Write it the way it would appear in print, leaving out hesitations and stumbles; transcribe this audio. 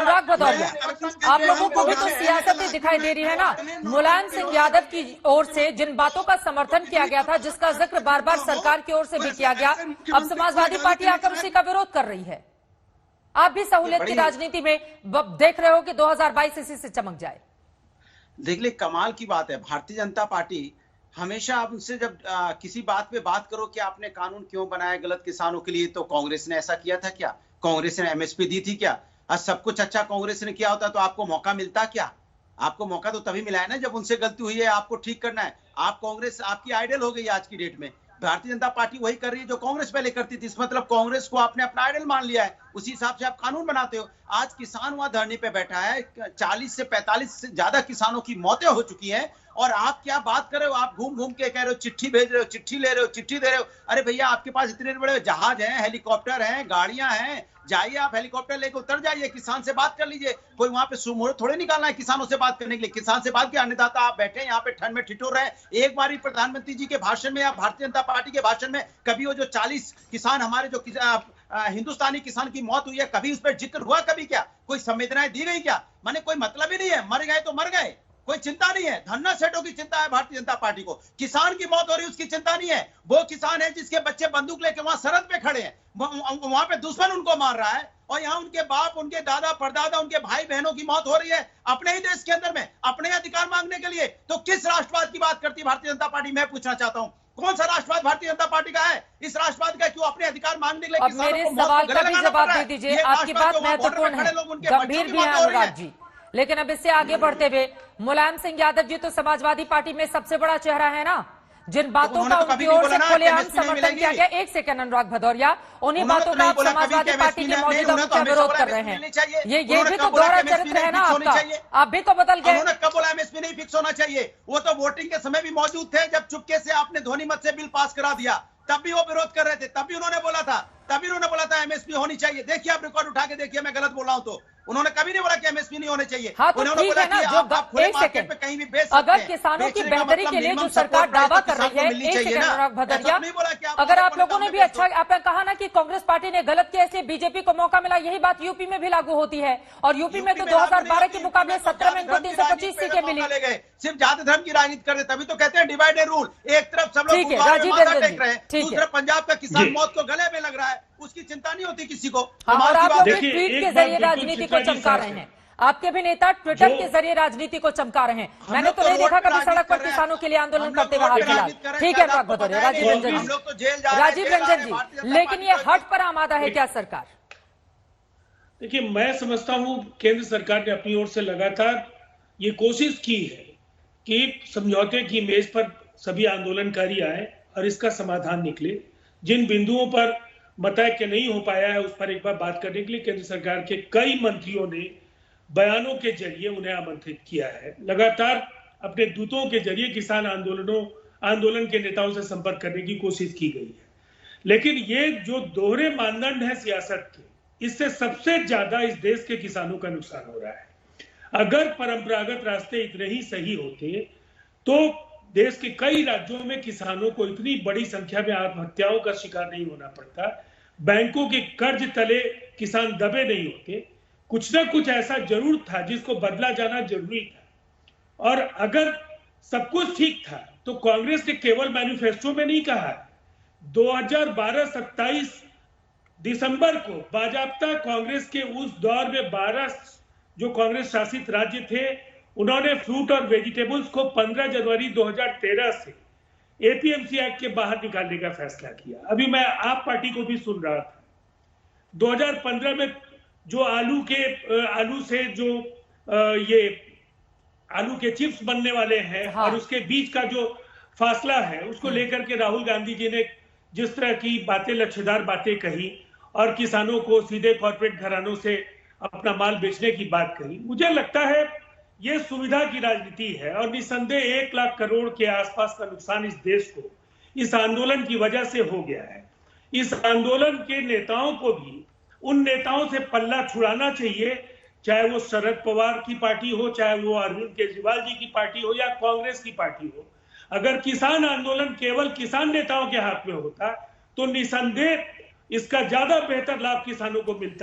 अनुराग भदौरिया, आप लोगों को भी तो सियासत ही दिखाई दे रही है ना। मुलायम सिंह यादव की ओर से जिन बातों का समर्थन किया गया था, जिसका जिक्र बार बार सरकार की ओर से भी किया गया, अब समाजवादी पार्टी आकर उसी का विरोध कर रही है। आप भी सहूलियत की राजनीति में देख रहे हो कि 2022 इसी से चमक जाए। देख ले, कमाल की बात है, भारतीय जनता पार्टी हमेशा आप उनसे जब किसी बात पे बात करो कि आपने कानून क्यों बनाया गलत किसानों के लिए, तो कांग्रेस ने ऐसा किया था क्या? कांग्रेस ने एमएसपी दी थी क्या? आज सब कुछ अच्छा कांग्रेस ने किया होता तो आपको मौका मिलता क्या? आपको मौका तो तभी मिला है ना जब उनसे गलती हुई है, आपको ठीक करना है। आप कांग्रेस आपकी आइडल हो गई आज की डेट में। भारतीय जनता पार्टी वही कर रही है जो कांग्रेस पहले करती थी। इस मतलब कांग्रेस को आपने अपना आइडल मान लिया है, उसी हिसाब से आप कानून बनाते हो। आज किसान वहां धरने पे बैठा है, 40 से 45 से ज्यादा किसानों की मौतें हो चुकी हैं, और आप क्या बात कर रहे हो? आप घूम घूम के कह रहे हो चिट्ठी भेज रहे हो, चिट्ठी ले रहे हो, चिट्ठी दे रहे हो। अरे भैया, आपके पास इतने बड़े जहाज हैं, हेलीकॉप्टर हैं, गाड़ियां हैं, जाइए आप हेलीकॉप्टर लेकर उतर जाइए, किसान से बात कर लीजिए। कोई वहां पे सुमोड़ थोड़े निकालना है किसानों से बात करने के लिए। किसान से बात किया, अन्नदाता आप बैठे यहाँ पे ठंड में ठिठुर रहे। एक बार प्रधानमंत्री जी के भाषण में या भारतीय जनता पार्टी के भाषण में कभी वो जो 40 किसान हमारे जो हिंदुस्तानी किसान की मौत हुई है, कभी उस पर जिक्र हुआ? कभी क्या कोई संवेदनाएं दी गई क्या? माने कोई मतलब ही नहीं है। मर गए तो मर गए, कोई चिंता नहीं है। धन्ना सेठों की चिंता है भारतीय जनता पार्टी को, किसान की मौत हो रही है उसकी चिंता नहीं है। वो किसान है जिसके बच्चे बंदूक लेके वहां सरहद पे खड़े हैं, वहां पे दुश्मन उनको मार रहा है, और यहाँ उनके बाप, उनके दादा परदादा, उनके भाई बहनों की मौत हो रही है अपने ही देश के अंदर में, अपने अधिकार मांगने के लिए। तो किस राष्ट्रवाद की बात करती है भारतीय जनता पार्टी? मैं पूछना चाहता हूँ, कौन सा राष्ट्रवाद भारतीय जनता पार्टी का है? इस राष्ट्रवाद का क्यों अपने अधिकार मांगने के लिए अब मेरे सवाल का भी जवाब दे दीजिए। आपकी बात महत्वपूर्ण है, गंभीर भी है अनुराग जी, लेकिन अब इससे आगे बढ़ते हुए, मुलायम सिंह यादव जी तो समाजवादी पार्टी में सबसे बड़ा चेहरा है ना। जिन बातों का उनकी ओर से खुलेआम समर्थन किया गया, एक सेकंड अनुराग भदौरिया, उन्हीं बातों का आप समाजवादी पार्टी के मौजूदा मुखिया विरोध कर रहे हैं। ये भी तो दोहरा चरित्र है ना आपका, आप भी तो बदल गए। उन्होंने कब बोला एमएसपी नहीं फिक्स होना चाहिए? वो तो वोटिंग के समय भी मौजूद थे जब चुपके से आपने ध्वनि मत से बिल पास करा दिया, तब भी वो विरोध कर रहे थे, तब भी उन्होंने बोला था एमएसपी होनी चाहिए। देखिए आप रिकॉर्ड उठा के देखिए, मैं गलत बोल रहा हूं तो उन्होंने कभी नहीं बोला कि एमएसपी नहीं होने चाहिए। हाँ, तो ठीक है ना, जो एक सेकंड, अगर किसानों की बेहतरी के लिए जो सरकार दावा कर रही है, एक सेकंड अनुराग भदौरिया, अगर आप लोगों ने भी अच्छा, आपने कहा ना कि कांग्रेस पार्टी ने गलत किया इसलिए बीजेपी को मौका मिला, यही बात यूपी में भी लागू होती है, और यूपी में तो 2012 के मुकाबले 17 में इनको 325 सीटें मिली। सिर्फ जाति धर्म की राजनीति करते, तभी तो कहते हैं डिवाइड एंड रूल। एक तरफ सब लोग राजीव रंजन जी, दूसरा पंजाब का किसान मौत को गले में लग रहा है, उसकी चिंता नहीं होती किसी को। और आप लोग ट्वीट के जरिए राजनीति को चमका रहे हैं, आपके भी नेता ट्विटर के जरिए राजनीति को चमका रहे हैं। मैंने तो नहीं देखा कभी सड़क पर किसानों के लिए आंदोलन करते हुए हाल फिलहाल। ठीक है अनुराग भदौरिया, राजीव रंजन जी, लेकिन ये हट पर आमादा है क्या सरकार? देखिए, मैं समझता हूं केंद्र सरकार ने अपनी ओर से लगातार ये कोशिश की है कि समझौते की मेज पर सभी आंदोलनकारी आए और इसका समाधान निकले। जिन बिंदुओं पर मतैक्य नहीं हो पाया है उस पर एक बार बात करने के लिए केंद्र सरकार के कई मंत्रियों ने बयानों के जरिए उन्हें आमंत्रित किया है। लगातार अपने दूतों के जरिए किसान आंदोलन के नेताओं से संपर्क करने की कोशिश की गई है। लेकिन ये जो दोहरे मानदंड है सियासत के, इससे सबसे ज्यादा इस देश के किसानों का नुकसान हो रहा है। अगर परंपरागत रास्ते इतने ही सही होते तो देश के कई राज्यों में किसानों को इतनी बड़ी संख्या में आत्महत्याओं का शिकार नहीं होना पड़ता, बैंकों के कर्ज तले किसान दबे नहीं होते। कुछ ना कुछ ऐसा जरूर था जिसको बदला जाना जरूरी था। और अगर सब कुछ ठीक था तो कांग्रेस ने केवल मैनिफेस्टो में नहीं कहा, 2012 27 दिसंबर को बाजाबता कांग्रेस के उस दौर में 12 जो कांग्रेस शासित राज्य थे, उन्होंने फ्रूट और वेजिटेबल्स को 15 जनवरी 2013 से एपीएमसी एक्ट के बाहर निकालने का फैसला किया। अभी मैं आप पार्टी को भी सुन रहा था, 2015 में जो आलू से जो ये आलू के चिप्स बनने वाले हैं, हाँ, और उसके बीच का जो फासला है उसको लेकर के राहुल गांधी जी ने जिस तरह की बातें, लच्छेदार बातें कही और किसानों को सीधे कॉर्पोरेट घरानों से अपना माल बेचने की बात कही, मुझे लगता है ये सुविधा की राजनीति है। और निसंदेह 1 लाख करोड़ के आसपास का नुकसान इस देश को इस आंदोलन की वजह से हो गया है। इस आंदोलन के नेताओं को भी उन नेताओं से पल्ला छुड़ाना चाहिए, चाहे वो शरद पवार की पार्टी हो, चाहे वो अरविंद केजरीवाल जी की पार्टी हो या कांग्रेस की पार्टी हो। अगर किसान आंदोलन केवल किसान नेताओं के हाथ में होता तो निसंदेह इसका ज्यादा बेहतर लाभ किसानों को मिलता है।